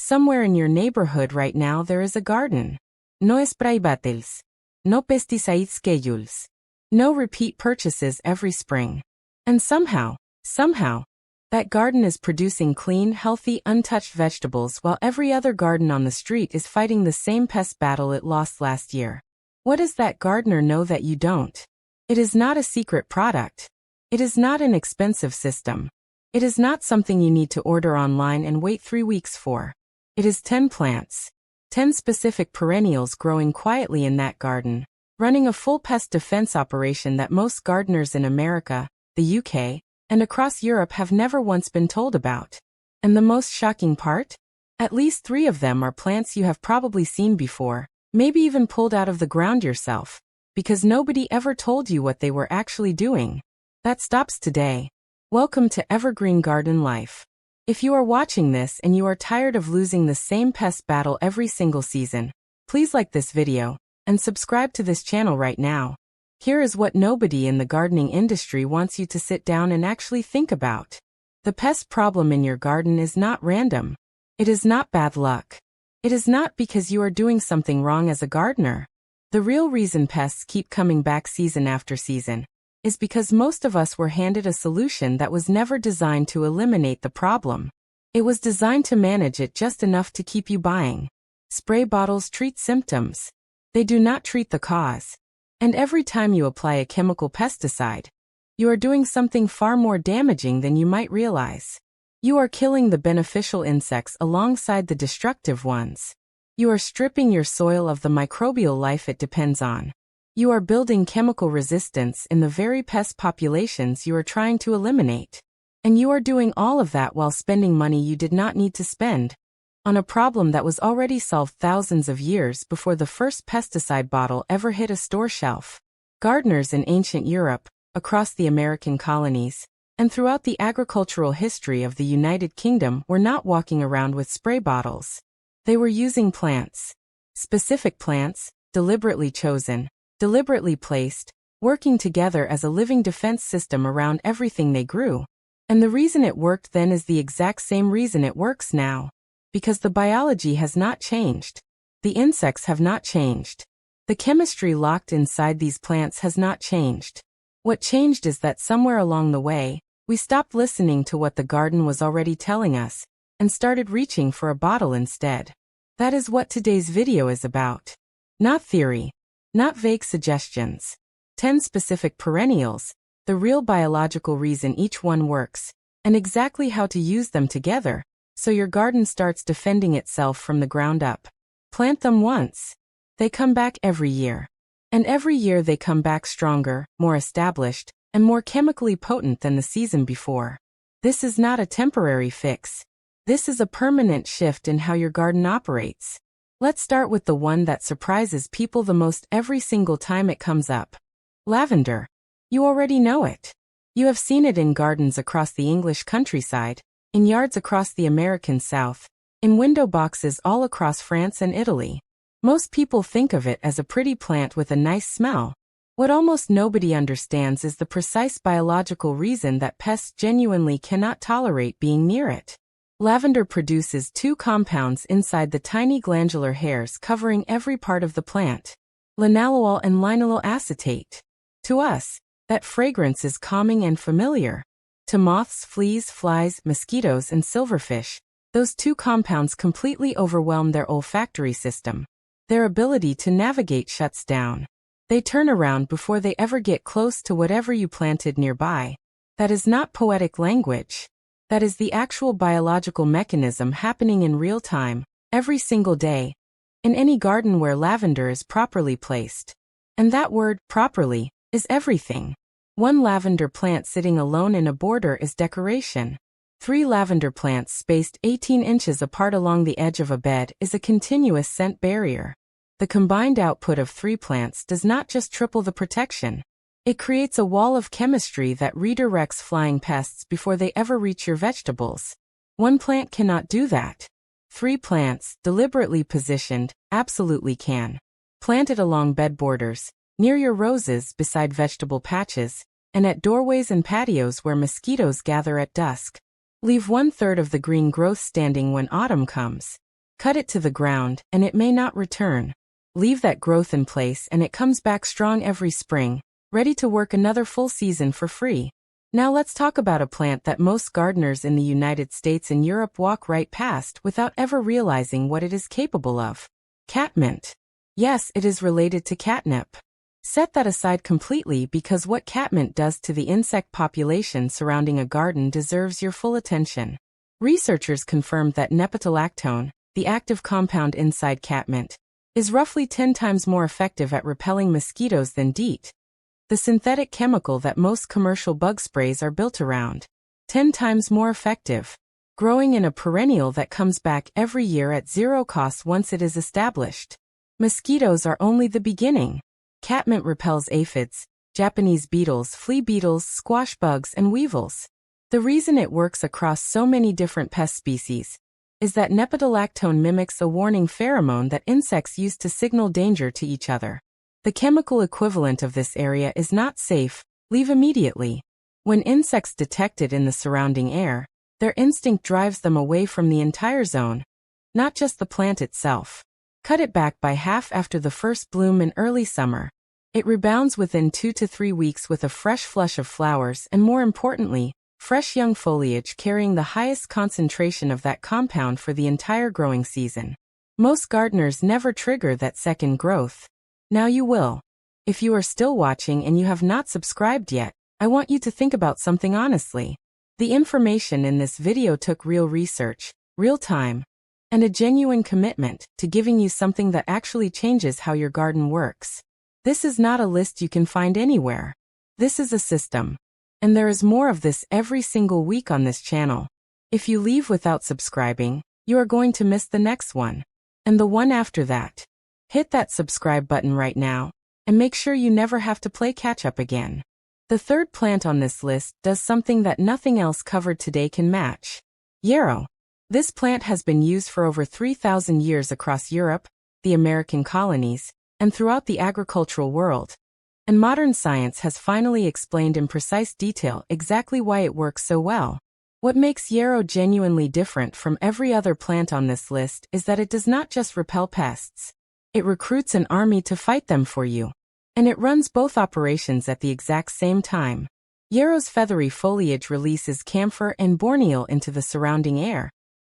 Somewhere in your neighborhood right now there is a garden. No spray bottles. No pesticide schedules. No repeat purchases every spring. And somehow, that garden is producing clean, healthy, untouched vegetables while every other garden on the street is fighting the same pest battle it lost last year. What does that gardener know that you don't? It is not a secret product. It is not an expensive system. It is not something you need to order online and wait 3 weeks for. It is 10 plants. 10 specific perennials growing quietly in that garden, running a full pest defense operation that most gardeners in America, the UK, and across Europe have never once been told about. And the most shocking part? At least 3 of them are plants you have probably seen before, maybe even pulled out of the ground yourself, because nobody ever told you what they were actually doing. That stops today. Welcome to Evergreen Garden Life. If you are watching this and you are tired of losing the same pest battle every single season, please like this video and subscribe to this channel right now. Here is what nobody in the gardening industry wants you to sit down and actually think about. The pest problem in your garden is not random. It is not bad luck. It is not because you are doing something wrong as a gardener. The real reason pests keep coming back season after season is because most of us were handed a solution that was never designed to eliminate the problem. It was designed to manage it just enough to keep you buying. Spray bottles treat symptoms. They do not treat the cause. And every time you apply a chemical pesticide, you are doing something far more damaging than you might realize. You are killing the beneficial insects alongside the destructive ones. You are stripping your soil of the microbial life it depends on. You are building chemical resistance in the very pest populations you are trying to eliminate. And you are doing all of that while spending money you did not need to spend on a problem that was already solved thousands of years before the first pesticide bottle ever hit a store shelf. Gardeners in ancient Europe, across the American colonies, and throughout the agricultural history of the United Kingdom were not walking around with spray bottles. They were using plants. Specific plants, deliberately chosen, deliberately placed, working together as a living defense system around everything they grew. And the reason it worked then is the exact same reason it works now. Because the biology has not changed. The insects have not changed. The chemistry locked inside these plants has not changed. What changed is that somewhere along the way, we stopped listening to what the garden was already telling us, and started reaching for a bottle instead. That is what today's video is about. Not theory. Not vague suggestions. 10 specific perennials, the real biological reason each one works, and exactly how to use them together, so your garden starts defending itself from the ground up. Plant them once. They come back every year. And every year they come back stronger, more established, and more chemically potent than the season before. This is not a temporary fix. This is a permanent shift in how your garden operates. Let's start with the one that surprises people the most every single time it comes up. Lavender. You already know it. You have seen it in gardens across the English countryside, in yards across the American South, in window boxes all across France and Italy. Most people think of it as a pretty plant with a nice smell. What almost nobody understands is the precise biological reason that pests genuinely cannot tolerate being near it. Lavender produces 2 compounds inside the tiny glandular hairs covering every part of the plant: linalool and linylyl acetate. To us, that fragrance is calming and familiar. To moths, fleas, flies, mosquitoes, and silverfish, those 2 compounds completely overwhelm their olfactory system. Their ability to navigate shuts down. They turn around before they ever get close to whatever you planted nearby. That is not poetic language. That is the actual biological mechanism happening in real time, every single day, in any garden where lavender is properly placed. And that word, properly, is everything. 1 lavender plant sitting alone in a border is decoration. 3 lavender plants spaced 18 inches apart along the edge of a bed is a continuous scent barrier. The combined output of 3 plants does not just triple the protection. It creates a wall of chemistry that redirects flying pests before they ever reach your vegetables. 1 plant cannot do that. 3 plants, deliberately positioned, absolutely can. Planted along bed borders, near your roses, beside vegetable patches, and at doorways and patios where mosquitoes gather at dusk. Leave 1/3 of the green growth standing when autumn comes. Cut it to the ground, and it may not return. Leave that growth in place and it comes back strong every spring, ready to work another full season for free. Now let's talk about a plant that most gardeners in the United States and Europe walk right past without ever realizing what it is capable of. Catmint. Yes, it is related to catnip. Set that aside completely because what catmint does to the insect population surrounding a garden deserves your full attention. Researchers confirmed that nepetalactone, the active compound inside catmint, is roughly 10 times more effective at repelling mosquitoes than DEET, the synthetic chemical that most commercial bug sprays are built around. 10 times more effective. Growing in a perennial that comes back every year at zero cost once it is established. Mosquitoes are only the beginning. Catmint repels aphids, Japanese beetles, flea beetles, squash bugs, and weevils. The reason it works across so many different pest species is that nepetalactone mimics a warning pheromone that insects use to signal danger to each other. The chemical equivalent of this area is not safe, leave immediately. When insects detect it in the surrounding air, their instinct drives them away from the entire zone, not just the plant itself. Cut it back by half after the first bloom in early summer. It rebounds within 2 to 3 weeks with a fresh flush of flowers and, more importantly, fresh young foliage carrying the highest concentration of that compound for the entire growing season. Most gardeners never trigger that second growth. Now you will. If you are still watching and you have not subscribed yet, I want you to think about something honestly. The information in this video took real research, real time, and a genuine commitment to giving you something that actually changes how your garden works. This is not a list you can find anywhere. This is a system. And there is more of this every single week on this channel. If you leave without subscribing, you are going to miss the next one. And the one after that. Hit that subscribe button right now, and make sure you never have to play catch up again. The third plant on this list does something that nothing else covered today can match. Yarrow. This plant has been used for over 3,000 years across Europe, the American colonies, and throughout the agricultural world. And modern science has finally explained in precise detail exactly why it works so well. What makes yarrow genuinely different from every other plant on this list is that it does not just repel pests. It recruits an army to fight them for you. And it runs both operations at the exact same time. Yarrow's feathery foliage releases camphor and borneol into the surrounding air,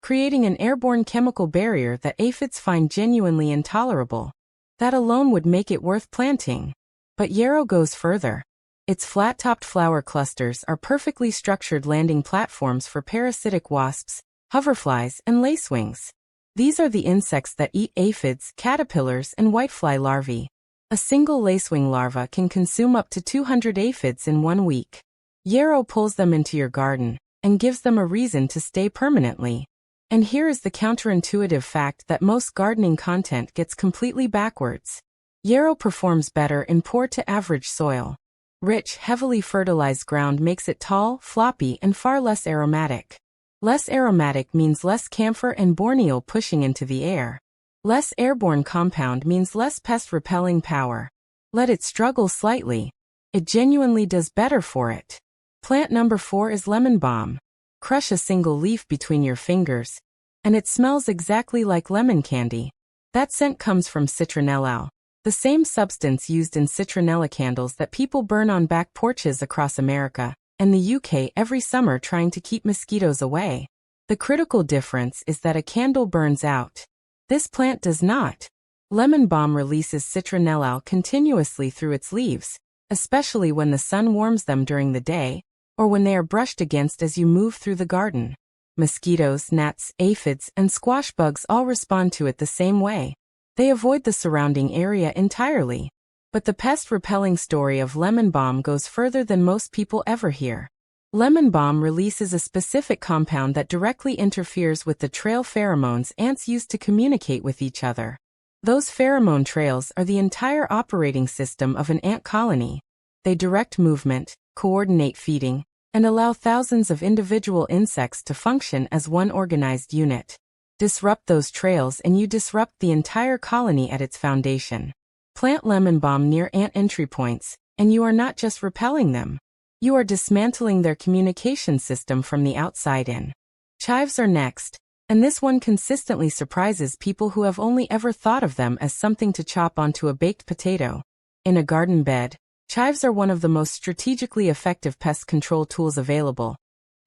creating an airborne chemical barrier that aphids find genuinely intolerable. That alone would make it worth planting. But yarrow goes further. Its flat-topped flower clusters are perfectly structured landing platforms for parasitic wasps, hoverflies, and lacewings. These are the insects that eat aphids, caterpillars, and whitefly larvae. A single lacewing larva can consume up to 200 aphids in 1 week. Yarrow pulls them into your garden and gives them a reason to stay permanently. And here is the counterintuitive fact that most gardening content gets completely backwards. Yarrow performs better in poor to average soil. Rich, heavily fertilized ground makes it tall, floppy, and far less aromatic. Less aromatic means less camphor and borneol pushing into the air. Less airborne compound means less pest-repelling power. Let it struggle slightly. It genuinely does better for it. Plant number 4 is lemon balm. Crush a single leaf between your fingers, and it smells exactly like lemon candy. That scent comes from citronellal, the same substance used in citronella candles that people burn on back porches across America and the UK every summer trying to keep mosquitoes away. The critical difference is that a candle burns out. This plant does not. Lemon balm releases citronellal continuously through its leaves, especially when the sun warms them during the day, or when they are brushed against as you move through the garden. Mosquitoes, gnats, aphids, and squash bugs all respond to it the same way. They avoid the surrounding area entirely. But the pest-repelling story of lemon balm goes further than most people ever hear. Lemon balm releases a specific compound that directly interferes with the trail pheromones ants use to communicate with each other. Those pheromone trails are the entire operating system of an ant colony. They direct movement, coordinate feeding, and allow thousands of individual insects to function as one organized unit. Disrupt those trails and you disrupt the entire colony at its foundation. Plant lemon balm near ant entry points, and you are not just repelling them. You are dismantling their communication system from the outside in. Chives are next. And this one consistently surprises people who have only ever thought of them as something to chop onto a baked potato. In a garden bed, chives are one of the most strategically effective pest control tools available.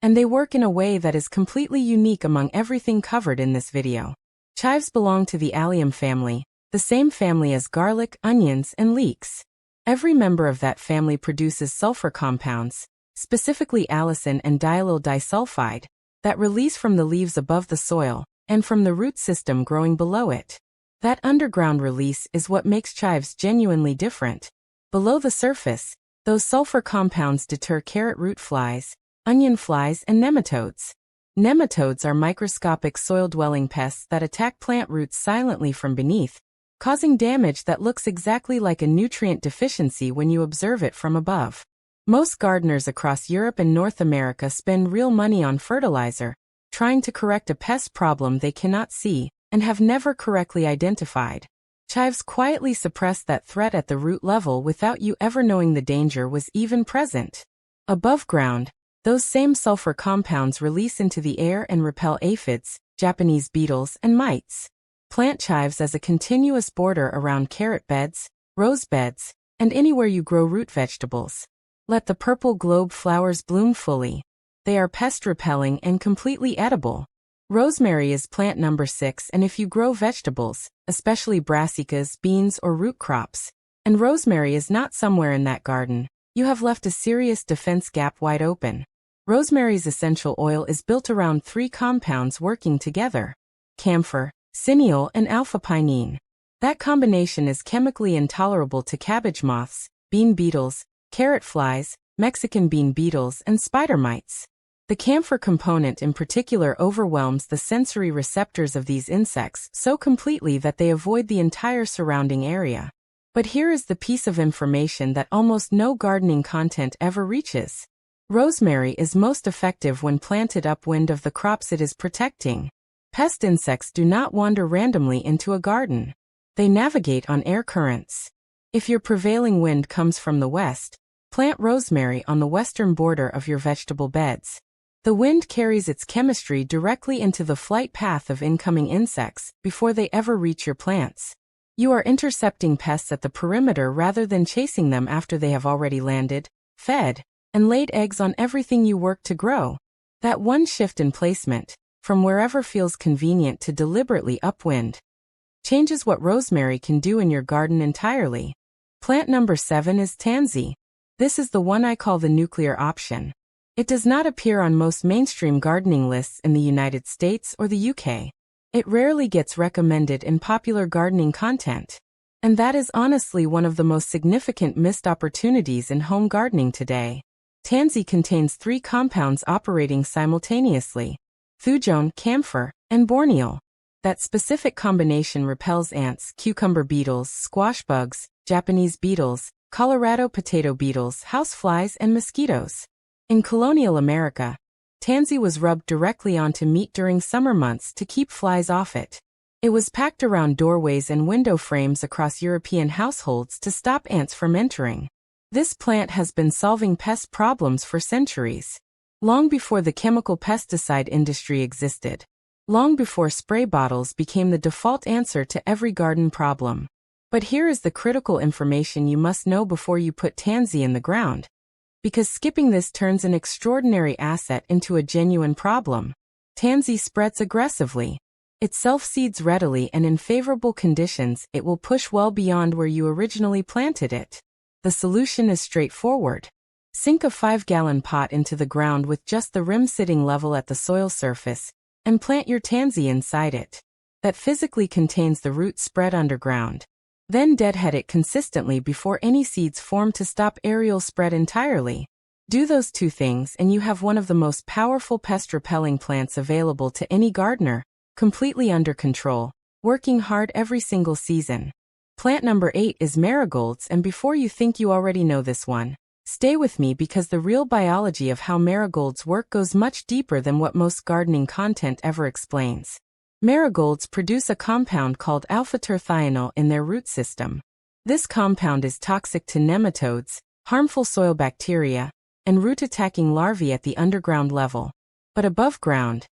And they work in a way that is completely unique among everything covered in this video. Chives belong to the allium family, the same family as garlic, onions, and leeks. Every member of that family produces sulfur compounds, specifically allicin and diallyl disulfide, that release from the leaves above the soil, and from the root system growing below it. That underground release is what makes chives genuinely different. Below the surface, those sulfur compounds deter carrot root flies, onion flies, and nematodes. Nematodes are microscopic soil-dwelling pests that attack plant roots silently from beneath, causing damage that looks exactly like a nutrient deficiency when you observe it from above. Most gardeners across Europe and North America spend real money on fertilizer, trying to correct a pest problem they cannot see and have never correctly identified. Chives quietly suppress that threat at the root level without you ever knowing the danger was even present. Above ground, those same sulfur compounds release into the air and repel aphids, Japanese beetles, and mites. Plant chives as a continuous border around carrot beds, rose beds, and anywhere you grow root vegetables. Let the purple globe flowers bloom fully. They are pest-repelling and completely edible. Rosemary is plant number 6, and if you grow vegetables, especially brassicas, beans, or root crops, and rosemary is not somewhere in that garden, you have left a serious defense gap wide open. Rosemary's essential oil is built around 3 compounds working together: camphor, cineol, and alpha-pinene. That combination is chemically intolerable to cabbage moths, bean beetles, carrot flies, Mexican bean beetles, and spider mites. The camphor component in particular overwhelms the sensory receptors of these insects so completely that they avoid the entire surrounding area. But here is the piece of information that almost no gardening content ever reaches. Rosemary is most effective when planted upwind of the crops it is protecting. Pest insects do not wander randomly into a garden. They navigate on air currents. If your prevailing wind comes from the west, plant rosemary on the western border of your vegetable beds. The wind carries its chemistry directly into the flight path of incoming insects before they ever reach your plants. You are intercepting pests at the perimeter rather than chasing them after they have already landed, fed, and laid eggs on everything you work to grow. That one shift in placement, from wherever feels convenient to deliberately upwind, changes what rosemary can do in your garden entirely. Plant number 7 is tansy. This is the one I call the nuclear option. It does not appear on most mainstream gardening lists in the United States or the UK. It rarely gets recommended in popular gardening content. And that is honestly one of the most significant missed opportunities in home gardening today. Tansy contains 3 compounds operating simultaneously: thujone, camphor, and borneol. That specific combination repels ants, cucumber beetles, squash bugs, Japanese beetles, Colorado potato beetles, houseflies, and mosquitoes. In colonial America, tansy was rubbed directly onto meat during summer months to keep flies off it. It was packed around doorways and window frames across European households to stop ants from entering. This plant has been solving pest problems for centuries. Long before the chemical pesticide industry existed. Long before spray bottles became the default answer to every garden problem. But here is the critical information you must know before you put tansy in the ground. Because skipping this turns an extraordinary asset into a genuine problem. Tansy spreads aggressively. It self-seeds readily, and in favorable conditions, it will push well beyond where you originally planted it. The solution is straightforward. Sink a 5-gallon pot into the ground with just the rim sitting level at the soil surface, and plant your tansy inside it. That physically contains the root spread underground. Then deadhead it consistently before any seeds form to stop aerial spread entirely. Do those 2 things and you have one of the most powerful pest-repelling plants available to any gardener, completely under control, working hard every single season. Plant number 8 is marigolds, and before you think you already know this one, stay with me because the real biology of how marigolds work goes much deeper than what most gardening content ever explains. Marigolds produce a compound called alpha-terthionol in their root system. This compound is toxic to nematodes, harmful soil bacteria, and root-attacking larvae at the underground level. But above ground,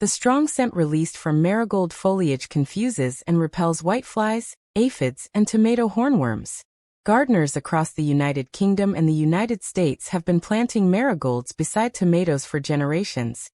The strong scent released from marigold foliage confuses and repels whiteflies, aphids, and tomato hornworms. Gardeners across the United Kingdom and the United States have been planting marigolds beside tomatoes for generations,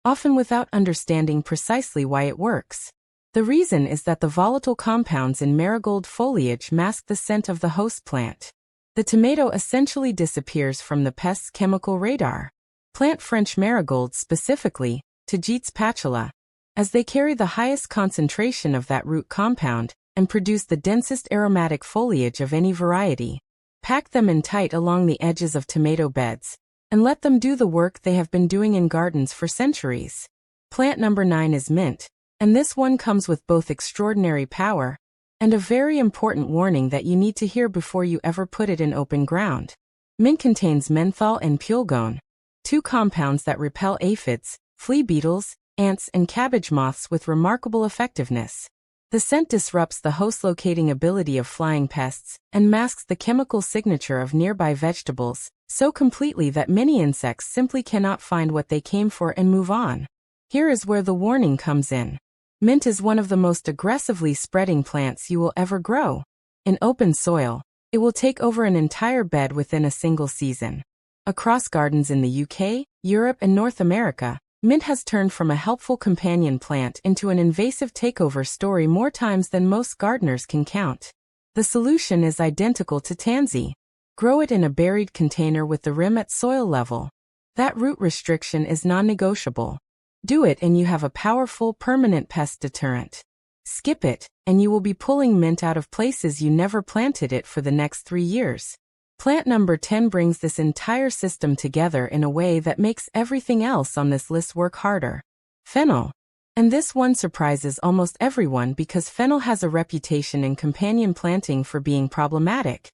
often without understanding precisely why it works. The reason is that the volatile compounds in marigold foliage mask the scent of the host plant. The tomato essentially disappears from the pest's chemical radar. Plant French marigolds specifically, Tagetes patula, as they carry the highest concentration of that root compound and produce the densest aromatic foliage of any variety. Pack them in tight along the edges of tomato beds, and let them do the work they have been doing in gardens for centuries. Plant number 9 is mint, and this one comes with both extraordinary power and a very important warning that you need to hear before you ever put it in open ground. Mint contains menthol and pulgone, 2 compounds that repel aphids, flea beetles, ants, and cabbage moths with remarkable effectiveness. The scent disrupts the host-locating ability of flying pests and masks the chemical signature of nearby vegetables so completely that many insects simply cannot find what they came for and move on. Here is where the warning comes in. Mint is one of the most aggressively spreading plants you will ever grow. In open soil, it will take over an entire bed within a single season. Across gardens in the UK, Europe, and North America, mint has turned from a helpful companion plant into an invasive takeover story more times than most gardeners can count. The solution is identical to tansy. Grow it in a buried container with the rim at soil level. That root restriction is non-negotiable. Do it and you have a powerful, permanent pest deterrent. Skip it, and you will be pulling mint out of places you never planted it for the next 3 years. Plant number 10 brings this entire system together in a way that makes everything else on this list work harder. Fennel. And this one surprises almost everyone because fennel has a reputation in companion planting for being problematic.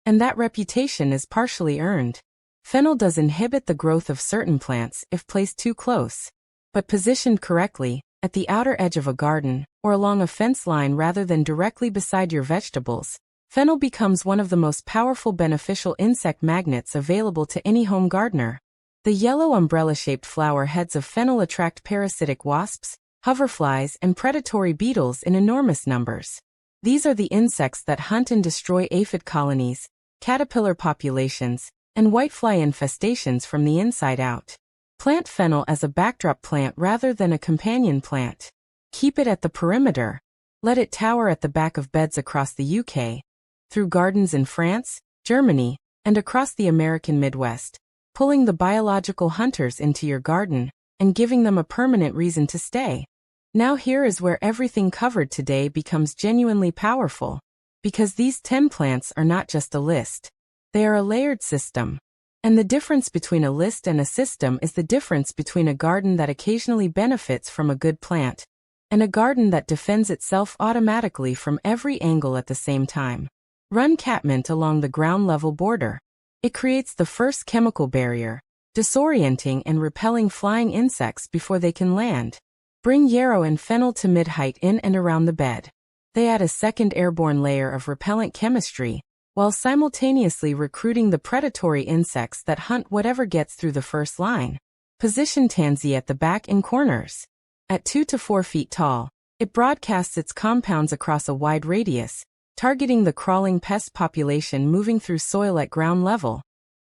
And that reputation is partially earned. Fennel does inhibit the growth of certain plants if placed too close. But positioned correctly, at the outer edge of a garden, or along a fence line rather than directly beside your vegetables, fennel becomes one of the most powerful beneficial insect magnets available to any home gardener. The yellow umbrella-shaped flower heads of fennel attract parasitic wasps, hoverflies, and predatory beetles in enormous numbers. These are the insects that hunt and destroy aphid colonies, caterpillar populations, and whitefly infestations from the inside out. Plant fennel as a backdrop plant rather than a companion plant. Keep it at the perimeter. Let it tower at the back of beds across the UK, through gardens in France, Germany, and across the American Midwest, pulling the biological hunters into your garden and giving them a permanent reason to stay. Now here is where everything covered today becomes genuinely powerful, because these 10 plants are not just a list. They are a layered system. And the difference between a list and a system is the difference between a garden that occasionally benefits from a good plant and a garden that defends itself automatically from every angle at the same time. Run catmint along the ground level border. It creates the first chemical barrier, disorienting and repelling flying insects before they can land. Bring yarrow and fennel to mid-height in and around the bed. They add a second airborne layer of repellent chemistry, while simultaneously recruiting the predatory insects that hunt whatever gets through the first line. Position tansy at the back in corners. At 2 to 4 feet tall, it broadcasts its compounds across a wide radius, targeting the crawling pest population moving through soil at ground level.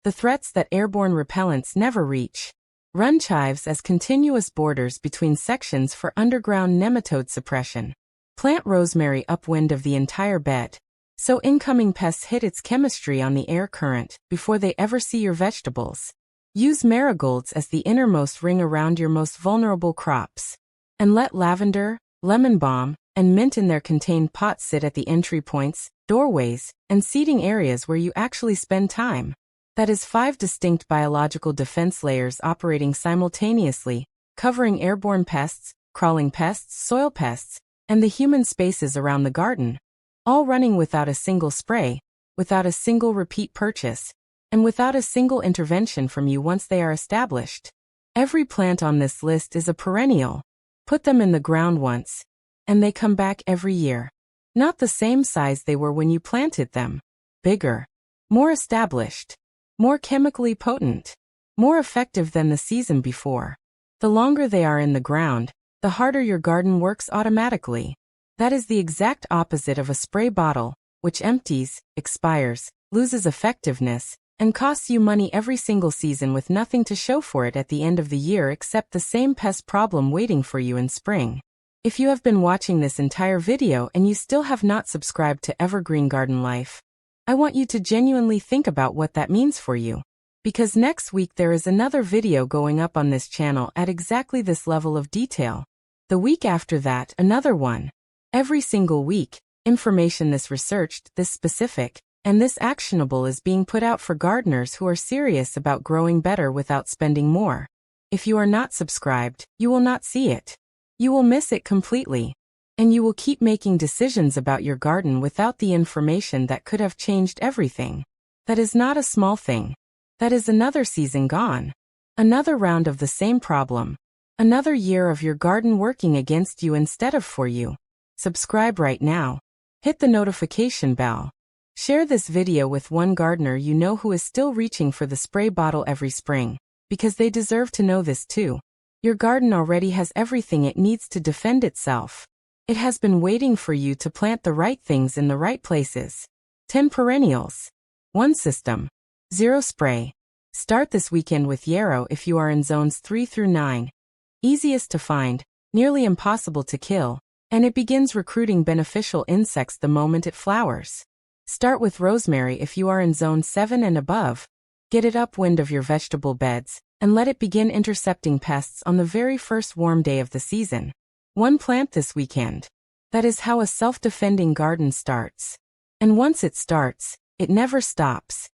The threats that airborne repellents never reach. Run chives as continuous borders between sections for underground nematode suppression. Plant rosemary upwind of the entire bed, so incoming pests hit its chemistry on the air current before they ever see your vegetables. Use marigolds as the innermost ring around your most vulnerable crops. And let lavender, lemon balm, and mint in their contained pots sit at the entry points, doorways, and seating areas where you actually spend time. That is 5 distinct biological defense layers operating simultaneously, covering airborne pests, crawling pests, soil pests, and the human spaces around the garden. All running without a single spray, without a single repeat purchase, and without a single intervention from you once they are established. Every plant on this list is a perennial. Put them in the ground once, and they come back every year. Not the same size they were when you planted them. Bigger. More established. More chemically potent. More effective than the season before. The longer they are in the ground, the harder your garden works automatically. That is the exact opposite of a spray bottle, which empties, expires, loses effectiveness, and costs you money every single season with nothing to show for it at the end of the year except the same pest problem waiting for you in spring. If you have been watching this entire video and you still have not subscribed to Evergreen Garden Life, I want you to genuinely think about what that means for you. Because next week there is another video going up on this channel at exactly this level of detail. The week after that, another one. Every single week, information this researched, this specific, and this actionable is being put out for gardeners who are serious about growing better without spending more. If you are not subscribed, you will not see it. You will miss it completely. And you will keep making decisions about your garden without the information that could have changed everything. That is not a small thing. That is another season gone. Another round of the same problem. Another year of your garden working against you instead of for you. Subscribe right now. Hit the notification bell. Share this video with one gardener you know who is still reaching for the spray bottle every spring, because they deserve to know this too. Your garden already has everything it needs to defend itself. It has been waiting for you to plant the right things in the right places. 10 perennials. 1 system. 0 spray. Start this weekend with yarrow if you are in zones 3 through 9. Easiest to find, nearly impossible to kill, and it begins recruiting beneficial insects the moment it flowers. Start with rosemary if you are in zone 7 and above. Get it upwind of your vegetable beds, and let it begin intercepting pests on the very first warm day of the season. 1 plant this weekend. That is how a self-defending garden starts. And once it starts, it never stops.